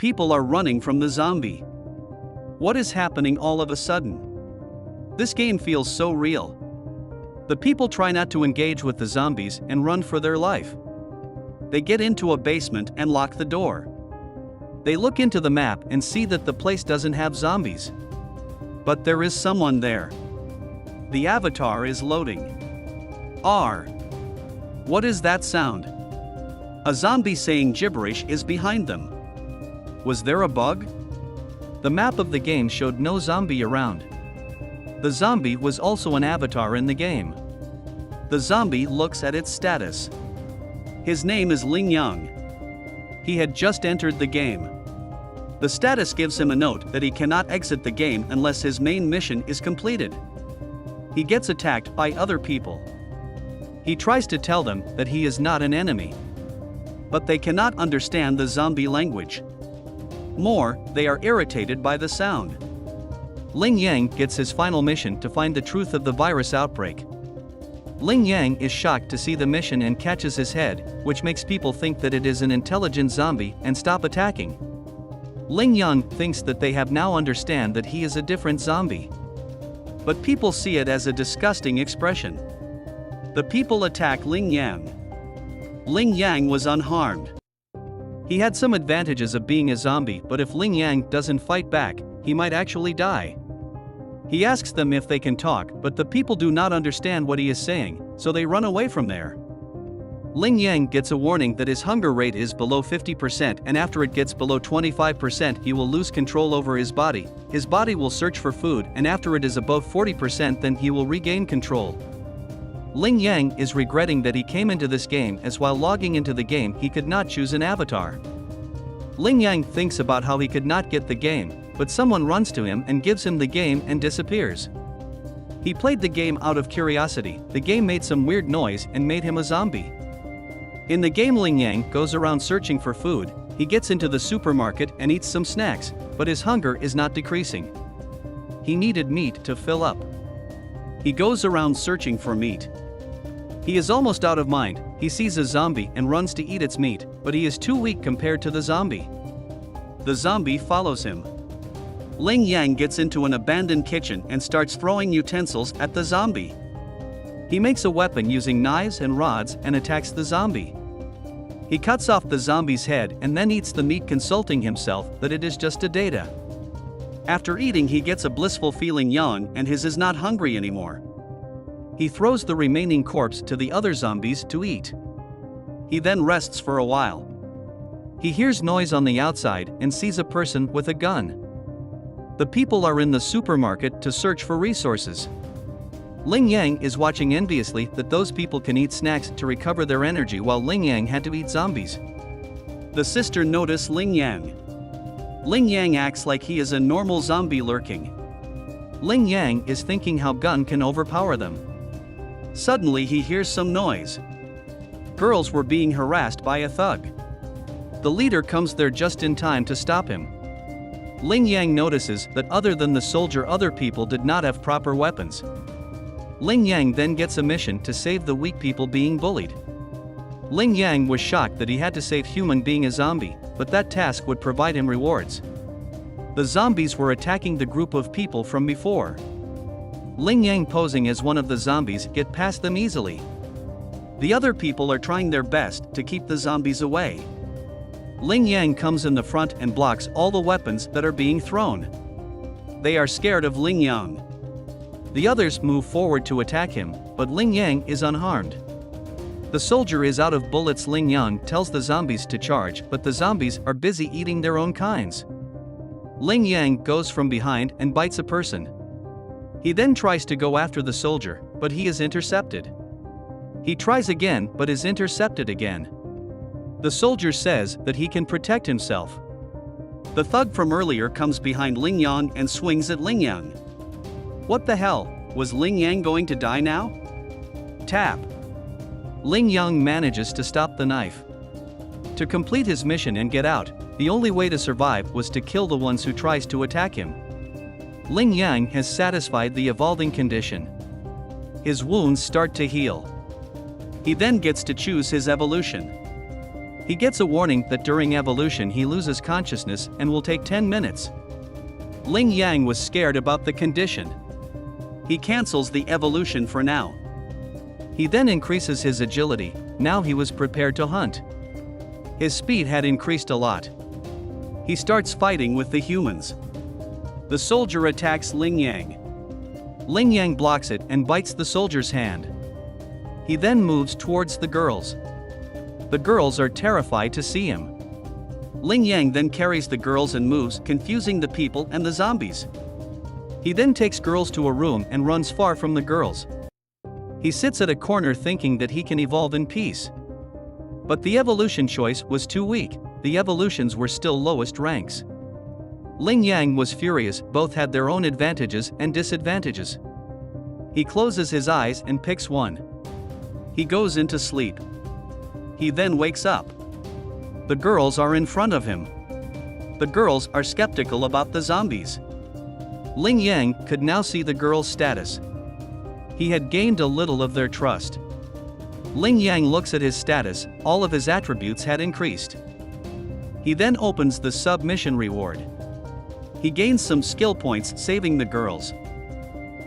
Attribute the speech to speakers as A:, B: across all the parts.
A: people are running from the zombie. What is happening all of a sudden? This game feels so real. The people try not to engage with the zombies and run for their life. They get into a basement and lock the door. They look into the map and see that the place doesn't have zombies. But there is someone there. The avatar is loading. R. What is that sound? A zombie saying gibberish is behind them. Was there a bug? The map of the game showed no zombie around. The zombie was also an avatar in the game. The zombie looks at its status. His name is Ling Yang. He had just entered the game. The status gives him a note that he cannot exit the game unless his main mission is completed. He gets attacked by other people. He tries to tell them that he is not an enemy. But they cannot understand the zombie language. More, they are irritated by the sound. Ling Yang gets his final mission to find the truth of the virus outbreak. Ling Yang is shocked to see the mission and catches his head, which makes people think that it is an intelligent zombie and stop attacking. Ling Yang thinks that they have now understand that he is a different zombie. But people see it as a disgusting expression. The people attack Ling Yang. Ling Yang was unharmed. He had some advantages of being a zombie, but if Ling Yang doesn't fight back, he might actually die. He asks them if they can talk, but the people do not understand what he is saying, so they run away from there. Ling Yang gets a warning that his hunger rate is below 50%, and after it gets below 25% he will lose control over his body. His body will search for food, and after it is above 40% then he will regain control. Ling Yang is regretting that he came into this game, as while logging into the game he could not choose an avatar. Ling Yang thinks about how he could not get the game, but someone runs to him and gives him the game and disappears. He played the game out of curiosity. The game made some weird noise and made him a zombie. In the game, Ling Yang goes around searching for food. He gets into the supermarket and eats some snacks, but his hunger is not decreasing. He needed meat to fill up. He goes around searching for meat. He is almost out of mind. He sees a zombie and runs to eat its meat, but he is too weak compared to the zombie. The zombie follows him. Ling Yang gets into an abandoned kitchen and starts throwing utensils at the zombie. He makes a weapon using knives and rods and attacks the zombie. He cuts off the zombie's head and then eats the meat, consulting himself that it is just a data. After eating, he gets a blissful feeling young and his is not hungry anymore. He throws the remaining corpse to the other zombies to eat. He then rests for a while. He hears noise on the outside and sees a person with a gun. The people are in the supermarket to search for resources. Ling Yang is watching enviously that those people can eat snacks to recover their energy while Ling Yang had to eat zombies. The sister notices Ling Yang. Ling Yang acts like he is a normal zombie lurking. Ling Yang is thinking how gun can overpower them. Suddenly he hears some noise. Girls were being harassed by a thug. The leader comes there just in time to stop him. Ling Yang notices that other than the soldier, other people did not have proper weapons. Ling Yang then gets a mission to save the weak people being bullied. Ling Yang was shocked that he had to save human being a zombie, but that task would provide him rewards. The zombies were attacking the group of people from before. Ling Yang, posing as one of the zombies, get past them easily. The other people are trying their best to keep the zombies away. Ling Yang comes in the front and blocks all the weapons that are being thrown. They are scared of Ling Yang. The others move forward to attack him, but Ling Yang is unharmed. The soldier is out of bullets. Ling Yang tells the zombies to charge, but the zombies are busy eating their own kinds. Ling Yang goes from behind and bites a person. He then tries to go after the soldier, but he is intercepted. He tries again but is intercepted again. The soldier says that he can protect himself. The thug from earlier comes behind Ling Yang and swings at Ling Yang. What the hell, was Ling Yang going to die now? Tap. Ling Yang manages to stop the knife. To complete his mission and get out, the only way to survive was to kill the ones who tries to attack him. Ling Yang has satisfied the evolving condition. His wounds start to heal. He then gets to choose his evolution. He gets a warning that during evolution he loses consciousness and will take 10 minutes. Ling Yang was scared about the condition. He cancels the evolution for now. He then increases his agility. Now he was prepared to hunt. His speed had increased a lot. He starts fighting with the humans. The soldier attacks Ling Yang. Ling Yang blocks it and bites the soldier's hand. He then moves towards the girls. The girls are terrified to see him. Ling Yang then carries the girls and moves, confusing the people and the zombies. He then takes girls to a room and runs far from the girls. He sits at a corner thinking that he can evolve in peace. But the evolution choice was too weak. The evolutions were still lowest ranks. Ling Yang was furious, both had their own advantages and disadvantages. He closes his eyes and picks one. He goes into sleep. He then wakes up. The girls are in front of him. The girls are skeptical about the zombies. Ling Yang could now see the girls' status. He had gained a little of their trust. Ling Yang looks at his status, all of his attributes had increased. He then opens the submission reward. He gains some skill points saving the girls.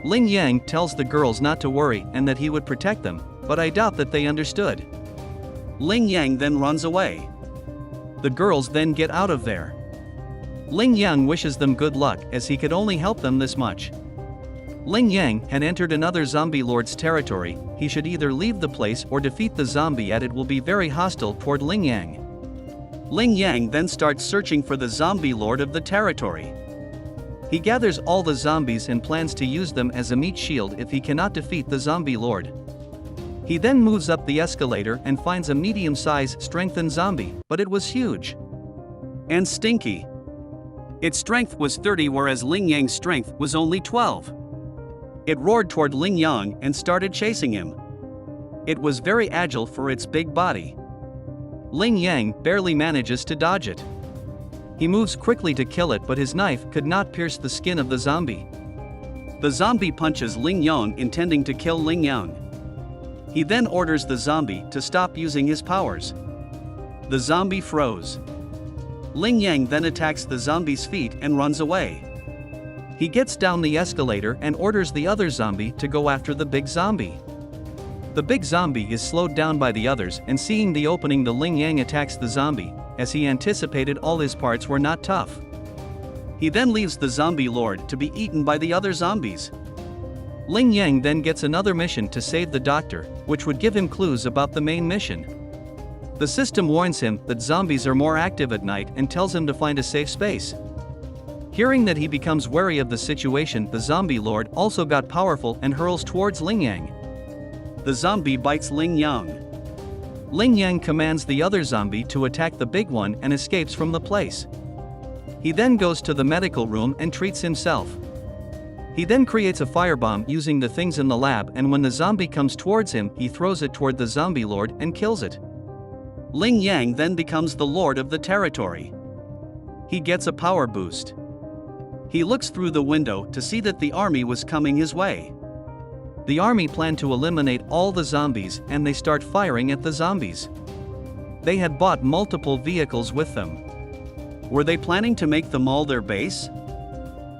A: Ling Yang tells the girls not to worry and that he would protect them, but I doubt that they understood. Ling Yang then runs away. The girls then get out of there. Ling Yang wishes them good luck as he could only help them this much. Ling Yang had entered another zombie lord's territory. He should either leave the place or defeat the zombie as it will be very hostile toward Ling Yang. Ling Yang then starts searching for the zombie lord of the territory. He gathers all the zombies and plans to use them as a meat shield if he cannot defeat the zombie lord. He then moves up the escalator and finds a medium-sized strengthened zombie, but it was huge and stinky. Its strength was 30 whereas Ling Yang's strength was only 12. It roared toward Ling Yang and started chasing him. It was very agile for its big body. Ling Yang barely manages to dodge it. He moves quickly to kill it, but his knife could not pierce the skin of the zombie. The zombie punches Ling Yang, intending to kill Ling Yang. He then orders the zombie to stop using his powers. The zombie froze. Ling Yang then attacks the zombie's feet and runs away. He gets down the escalator and orders the other zombie to go after the big zombie. The big zombie is slowed down by the others, and seeing the opening, the Ling Yang attacks the zombie, as he anticipated all his parts were not tough. He then leaves the zombie lord to be eaten by the other zombies. Ling Yang then gets another mission to save the doctor, which would give him clues about the main mission. The system warns him that zombies are more active at night and tells him to find a safe space. Hearing that, he becomes wary of the situation. The zombie lord also got powerful and hurls towards Ling Yang. The zombie bites Ling Yang. Ling Yang commands the other zombie to attack the big one and escapes from the place. He then goes to the medical room and treats himself. He then creates a firebomb using the things in the lab, and when the zombie comes towards him, he throws it toward the zombie lord and kills it. Ling Yang then becomes the lord of the territory. He gets a power boost. He looks through the window to see that the army was coming his way. The army planned to eliminate all the zombies, and they start firing at the zombies. They had bought multiple vehicles with them. Were they planning to make the mall their base?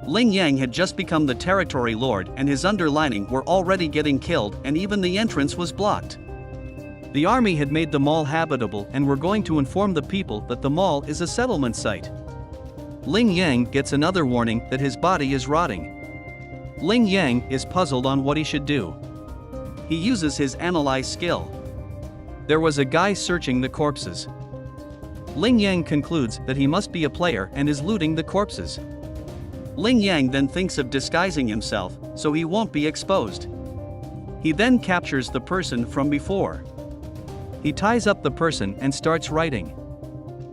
A: Ling Yang had just become the territory lord, and his underlining were already getting killed, and even the entrance was blocked. The army had made the mall habitable and were going to inform the people that the mall is a settlement site. Ling Yang gets another warning that his body is rotting. Ling Yang is puzzled on what he should do. He uses his analyze skill. There was a guy searching the corpses. Ling Yang concludes that he must be a player and is looting the corpses. Ling Yang then thinks of disguising himself so he won't be exposed. He then captures the person from before. He ties up the person and starts writing.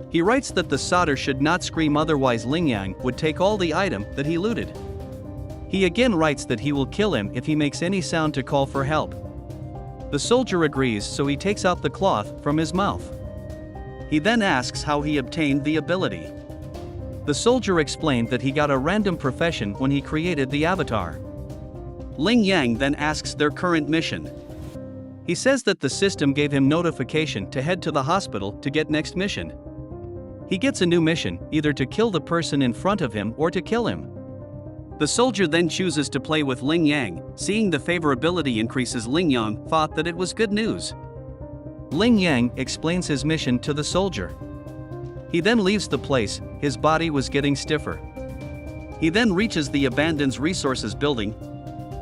A: He writes that the soldier should not scream, otherwise Ling Yang would take all the item that he looted. He again writes that he will kill him if he makes any sound to call for help. The soldier agrees, so he takes out the cloth from his mouth. He then asks how he obtained the ability. The soldier explained that he got a random profession when he created the avatar. Ling Yang then asks their current mission. He says that the system gave him notification to head to the hospital to get next mission. He gets a new mission, either to kill the person in front of him or to kill him. The soldier then chooses to play with Ling Yang. Seeing the favorability increases, Ling Yang thought that it was good news. Ling Yang explains his mission to the soldier. He then leaves the place. His body was getting stiffer. He then reaches the abandoned resources building.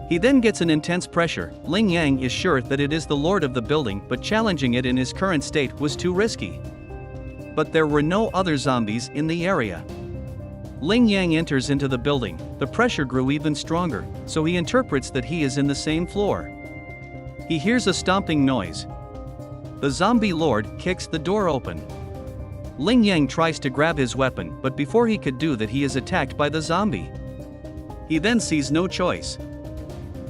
A: He then gets an intense pressure. Ling Yang is sure that it is the lord of the building, but challenging it in his current state was too risky. But there were no other zombies in the area. Ling Yang enters into the building. The pressure grew even stronger, so he interprets that he is in the same floor. He hears a stomping noise. The zombie lord kicks the door open. Ling Yang tries to grab his weapon, but before he could do that, he is attacked by the zombie. He then sees no choice.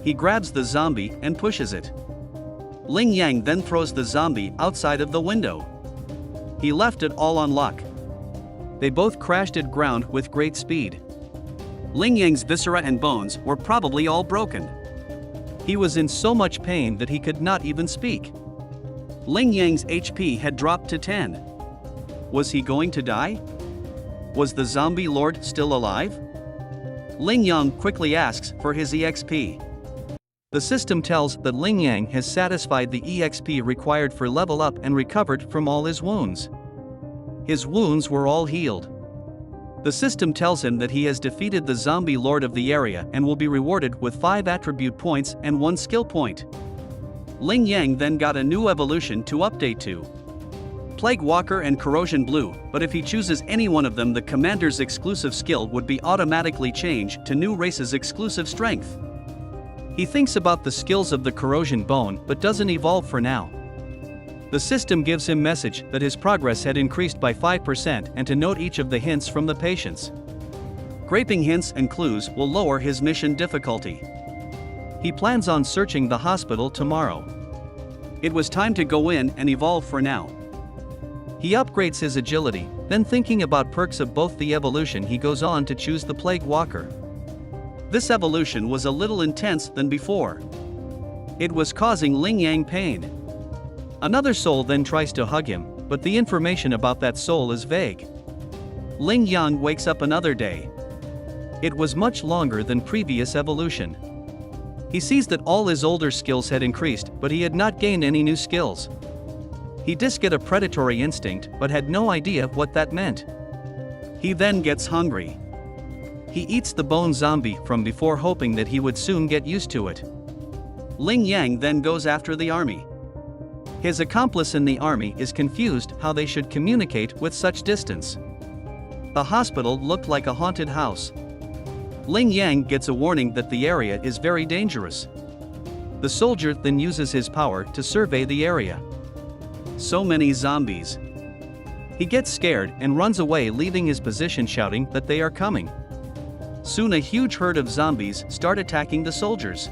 A: He grabs the zombie and pushes it. Ling Yang then throws the zombie outside of the window. He left it all on luck. They both crashed at ground with great speed. Ling Yang's viscera and bones were probably all broken. He was in so much pain that he could not even speak. Ling Yang's HP had dropped to 10. Was he going to die? Was the zombie lord still alive? Ling Yang quickly asks for his EXP. The system tells that Ling Yang has satisfied the EXP required for level up and recovered from all his wounds. His wounds were all healed. The system tells him that he has defeated the zombie lord of the area and will be rewarded with 5 attribute points and 1 skill point. Ling Yang then got a new evolution to update to Plague Walker and Corrosion Blue, but if he chooses any one of them, the commander's exclusive skill would be automatically changed to new race's exclusive strength. He thinks about the skills of the Corrosion Bone but doesn't evolve for now. The system gives him message that his progress had increased by 5% and to note each of the hints from the patients. Graping hints and clues will lower his mission difficulty. He plans on searching the hospital tomorrow. It was time to go in and evolve for now. He upgrades his agility, then thinking about perks of both the evolution, he goes on to choose the Plague Walker. This evolution was a little intense than before. It was causing Ling Yang pain. Another soul then tries to hug him, but the information about that soul is vague. Ling Yang wakes up another day. It was much longer than previous evolution. He sees that all his older skills had increased, but he had not gained any new skills. He did get a predatory instinct, but had no idea what that meant. He then gets hungry. He eats the bone zombie from before, hoping that he would soon get used to it. Ling Yang then goes after the army. His accomplice in the army is confused how they should communicate with such distance. The hospital looked like a haunted house. Ling Yang gets a warning that the area is very dangerous. The soldier then uses his power to survey the area. So many zombies. He gets scared and runs away, leaving his position, shouting that they are coming. Soon a huge herd of zombies start attacking the soldiers.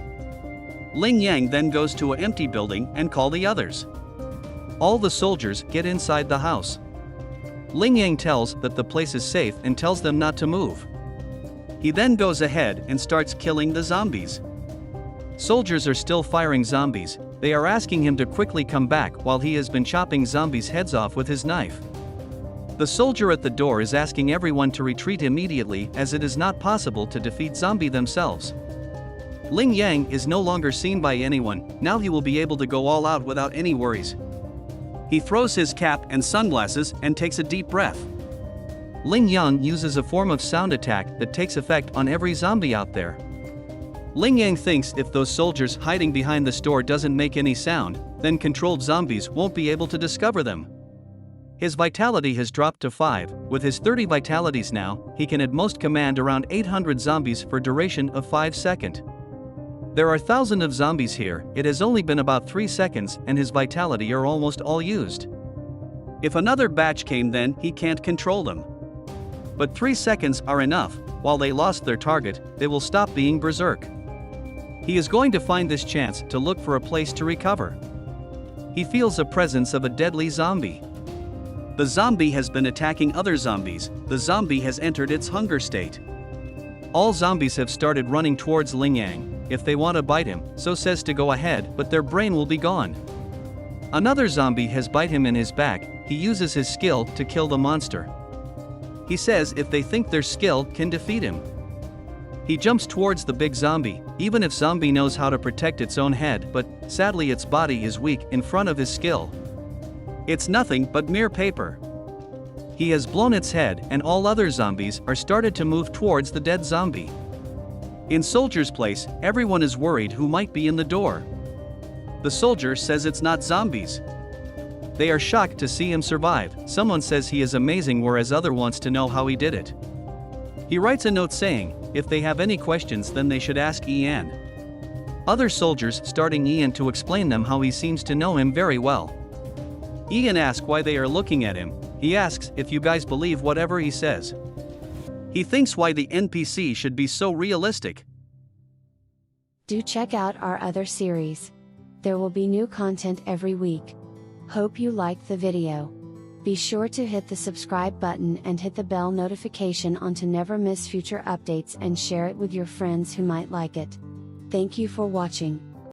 A: Ling Yang then goes to an empty building and call the others. All the soldiers get inside the house. Ling Yang tells that the place is safe and tells them not to move. He then goes ahead and starts killing the zombies. Soldiers are still firing zombies. They are asking him to quickly come back while he has been chopping zombies' heads off with his knife. The soldier at the door is asking everyone to retreat immediately, as it is not possible to defeat zombie themselves. Ling Yang is no longer seen by anyone. Now he will be able to go all out without any worries. He throws his cap and sunglasses and takes a deep breath. Ling Yang uses a form of sound attack that takes effect on every zombie out there. Ling Yang thinks if those soldiers hiding behind the store doesn't make any sound, then controlled zombies won't be able to discover them. His vitality has dropped to 5. With his 30 vitalities now, he can at most command around 800 zombies for duration of 5 seconds. There are thousands of zombies here. It has only been about 3 seconds and his vitality are almost all used. If another batch came, then he can't control them. But 3 seconds are enough. While they lost their target, they will stop being berserk. He is going to find this chance to look for a place to recover. He feels the presence of a deadly zombie. The zombie has been attacking other zombies. The zombie has entered its hunger state. All zombies have started running towards Ling Yang. if they want to bite him, so says to go ahead, but their brain will be gone. Another zombie has bite him in his back. He uses his skill to kill the monster. He says if they think their skill can defeat him. He jumps towards the big zombie, even if zombie knows how to protect its own head, but sadly its body is weak in front of his skill. It's nothing but mere paper. He has blown its head and all other zombies are started to move towards the dead zombie. In soldier's place, everyone is worried who might be in the door. The soldier says it's not zombies. They are shocked to see him survive. Someone says he is amazing, whereas other wants to know how he did it. He writes a note saying, if they have any questions then they should ask Ian. Other soldiers starting Ian to explain them how he seems to know him very well. Ian asks why they are looking at him. He asks if you guys believe whatever he says. He thinks why the NPC should be so realistic.
B: Do check out our other series. There will be new content every week. Hope you liked the video. Be sure to hit the subscribe button and hit the bell notification on to never miss future updates and share it with your friends who might like it. Thank you for watching.